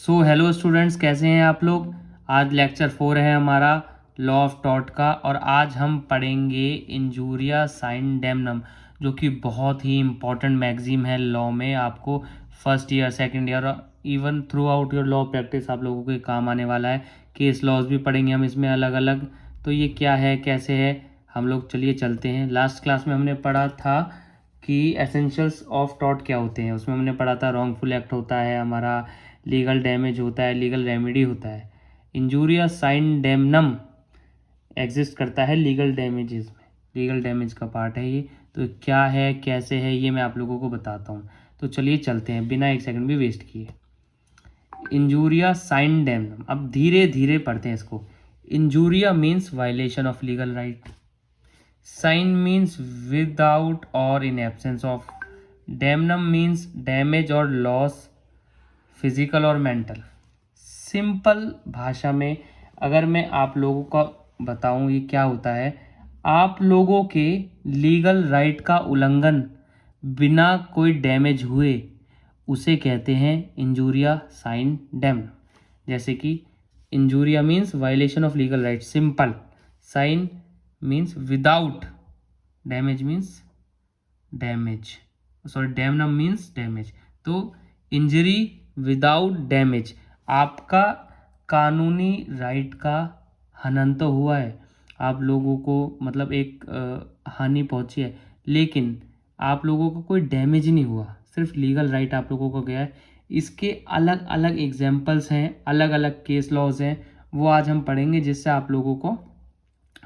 So hello students, कैसे हैं आप लोग। आज लेक्चर 4 है हमारा लॉ ऑफ टॉट का, और आज हम पढ़ेंगे इंजूरिया साइन डेमनम, जो कि बहुत ही इम्पोर्टेंट मैगजीम है लॉ में। आपको फर्स्ट ईयर, सेकंड ईयर और even through out your law practice आप लोगों के काम आने वाला है। केस लॉज भी पढ़ेंगे हम इसमें अलग अलग। तो ये क्या है, कैसे है, हम लोग चलिए चलते हैं। लास्ट क्लास में हमने पढ़ा था कि एसेंशियल्स ऑफ टॉट क्या होते हैं। उसमें हमने पढ़ा था रॉन्गफुल एक्ट होता है हमारा, लीगल डैमेज होता है, लीगल रेमेडी होता है। इंजूरिया साइन डेमनम एग्जिस्ट करता है लीगल डैमेजेस में, लीगल डैमेज का पार्ट है ये। तो क्या है, कैसे है, ये मैं आप लोगों को बताता हूँ। तो चलिए चलते हैं बिना एक सेकंड भी वेस्ट किए। इंजूरिया साइन डेमनम, अब धीरे धीरे पढ़ते हैं इसको। Injuria means violation of legal right, sine means without और in absence of, damnum means damage और लॉस, फिजिकल और मेंटल। सिंपल भाषा में अगर मैं आप लोगों को बताऊं ये क्या होता है, आप लोगों के लीगल राइट का उल्लंघन बिना कोई डैमेज हुए उसे कहते हैं इंजूरिया साइन डेम। जैसे कि injuria means violation of legal right, simple. Sine means without, damage means damage, sorry damnum means damage. तो इंजरी विदाउट डैमेज, आपका कानूनी राइट का हनन तो हुआ है, आप लोगों को मतलब एक हानि पहुंची है, लेकिन आप लोगों को कोई डैमेज नहीं हुआ, सिर्फ लीगल राइट आप लोगों को गया है। इसके अलग अलग एग्जाम्पल्स हैं, अलग अलग केस लॉज हैं, वो आज हम पढ़ेंगे जिससे आप लोगों को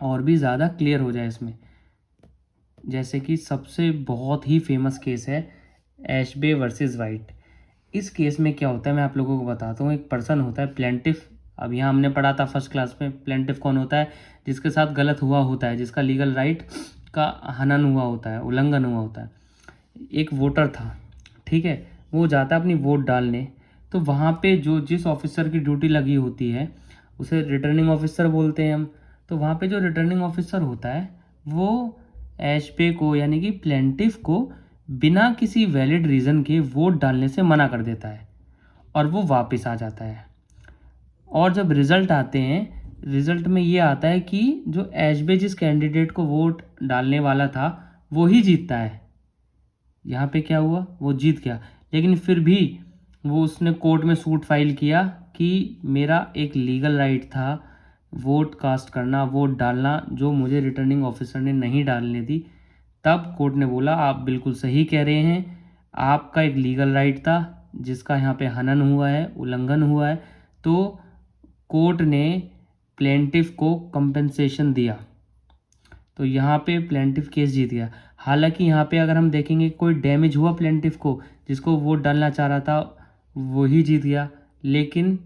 और भी ज़्यादा क्लियर हो जाए इसमें। जैसे कि सबसे बहुत ही फेमस केस है एशबे वर्सेस वाइट। इस केस में क्या होता है मैं आप लोगों को बताता हूँ। एक पर्सन होता है प्लेंटिफ, अब यहाँ हमने पढ़ा था फर्स्ट क्लास में, प्लेंटिफ कौन होता है, जिसके साथ गलत हुआ होता है, जिसका लीगल राइट का हनन हुआ होता है, उल्लंघन हुआ होता है। एक वोटर था, ठीक है, वो जाता है अपनी वोट डालने, तो वहाँ पे जो जिस ऑफिसर की ड्यूटी लगी होती है उसे रिटर्निंग ऑफिसर बोलते हैं हम। तो वहाँ पे जो रिटर्निंग ऑफिसर होता है वो एशपे को यानी कि प्लेंटिफ को बिना किसी वैलिड रीज़न के वोट डालने से मना कर देता है और वो वापस आ जाता है। और जब रिज़ल्ट आते हैं, रिज़ल्ट में ये आता है कि जो एशबे जिस कैंडिडेट को वोट डालने वाला था वो ही जीतता है। यहाँ पे क्या हुआ, वो जीत गया, लेकिन फिर भी वो उसने कोर्ट में सूट फाइल किया कि मेरा एक लीगल राइट था वोट कास्ट करना, वोट डालना, जो मुझे रिटर्निंग ऑफिसर ने नहीं डालने दी। तब कोर्ट ने बोला आप बिल्कुल सही कह रहे हैं, आपका एक लीगल राइट था जिसका यहाँ पे हनन हुआ है, उल्लंघन हुआ है। तो कोर्ट ने प्लेंटिफ को कंपेंसेशन दिया, तो यहाँ पे प्लेंटिफ केस जीत गया। हालांकि यहाँ पे अगर हम देखेंगे कोई डैमेज हुआ प्लेंटिफ को, जिसको वोट डालना चाह रहा था वही जीत गया, लेकिन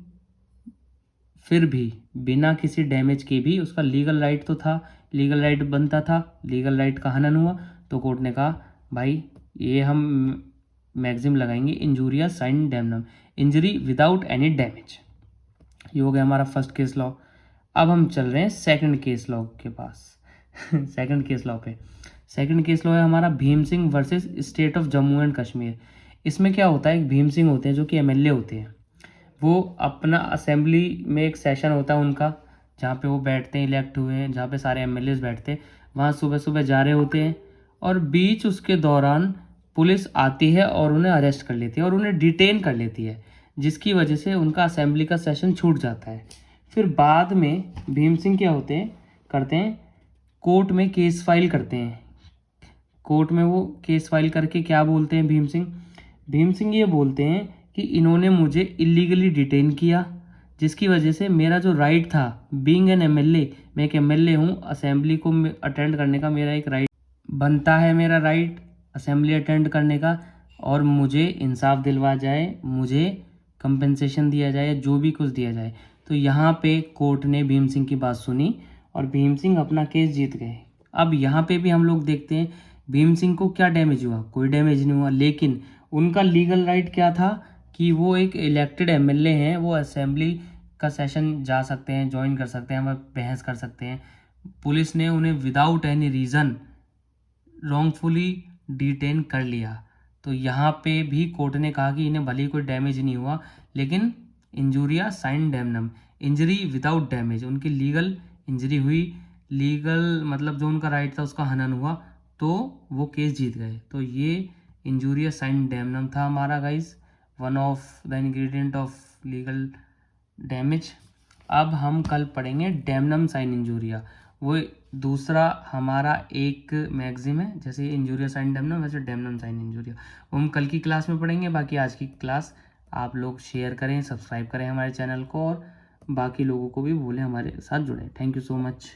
फिर भी बिना किसी डैमेज के भी उसका लीगल राइट तो था, लीगल राइट बनता था, लीगल राइट का हनन हुआ। तो कोर्ट ने कहा भाई ये हम मैक्सिम लगाएंगे injuria sine damnum, injury without any damage. ये हो गया हमारा फर्स्ट केस लॉ। अब हम चल रहे हैं सेकंड केस लॉ के पास। सेकंड केस लॉ पे, सेकंड केस लॉ है हमारा Bhim Singh versus state of Jammu and Kashmir. इसमें क्या होता है, एक भीम सिंह होते हैं जो कि एमएलए होते हैं, वो अपना असेंबली में एक सेशन होता है उनका, जहाँ पे वो बैठते हैं, इलेक्ट हुए हैं, जहाँ पे सारे एमएलएज बैठते हैं, वहाँ सुबह सुबह जा रहे होते हैं, और बीच उसके दौरान पुलिस आती है और उन्हें अरेस्ट कर लेती है और उन्हें डिटेन कर लेती है, जिसकी वजह से उनका असेंबली का सेशन छूट जाता है। फिर बाद में भीम सिंह क्या होते हैं, करते हैं, कोर्ट में केस फाइल करते हैं। कोर्ट में वो केस फाइल करके क्या बोलते हैं भीम सिंह, भीम सिंह ये बोलते हैं कि इन्होंने मुझे इलीगली डिटेन किया, जिसकी वजह से मेरा जो राइट था बीइंग एन एमएलए, मैं एक एमएलए हूँ, असेंबली को अटेंड करने का मेरा एक राइट बनता है, मेरा राइट असेंबली अटेंड करने का, और मुझे इंसाफ दिलवा जाए, मुझे कंपेंसेशन दिया जाए, जो भी कुछ दिया जाए। तो यहाँ पे कोर्ट ने भीम सिंह की बात सुनी और भीम सिंह अपना केस जीत गए। अब यहाँ पे भी हम लोग देखते हैं भीम सिंह को क्या डैमेज हुआ, कोई डैमेज नहीं हुआ, लेकिन उनका लीगल राइट क्या था कि वो एक इलेक्टेड एमएलए हैं, वो असेंबली का सेशन जा सकते हैं, ज्वाइन कर सकते हैं, वह बहस कर सकते हैं। पुलिस ने उन्हें without any reason wrongfully detain कर लिया। तो यहाँ पे भी कोर्ट ने कहा कि इन्हें भले ही कोई डैमेज नहीं हुआ, लेकिन injuria sine damnum, injury without damage, उनकी लीगल इंजरी हुई, लीगल मतलब जो उनका राइट था उसका हनन हुआ, तो वो केस जीत गए। तो ये इंजूरिया साइन डैमनम था हमारा guys, one of the ingredient of legal damage. अब हम कल पढ़ेंगे डैमनम साइन इंजूरिया, वो दूसरा हमारा एक मैगजिम है, जैसे इंजूरिया साइन डैमनम वैसे डैमनम साइन इंजूरिया, वो हम कल की क्लास में पढ़ेंगे। बाकी आज की क्लास आप लोग शेयर करें, सब्सक्राइब करें हमारे चैनल को, और बाकी लोगों को भी बोलें हमारे साथ जुड़ें। Thank you so much.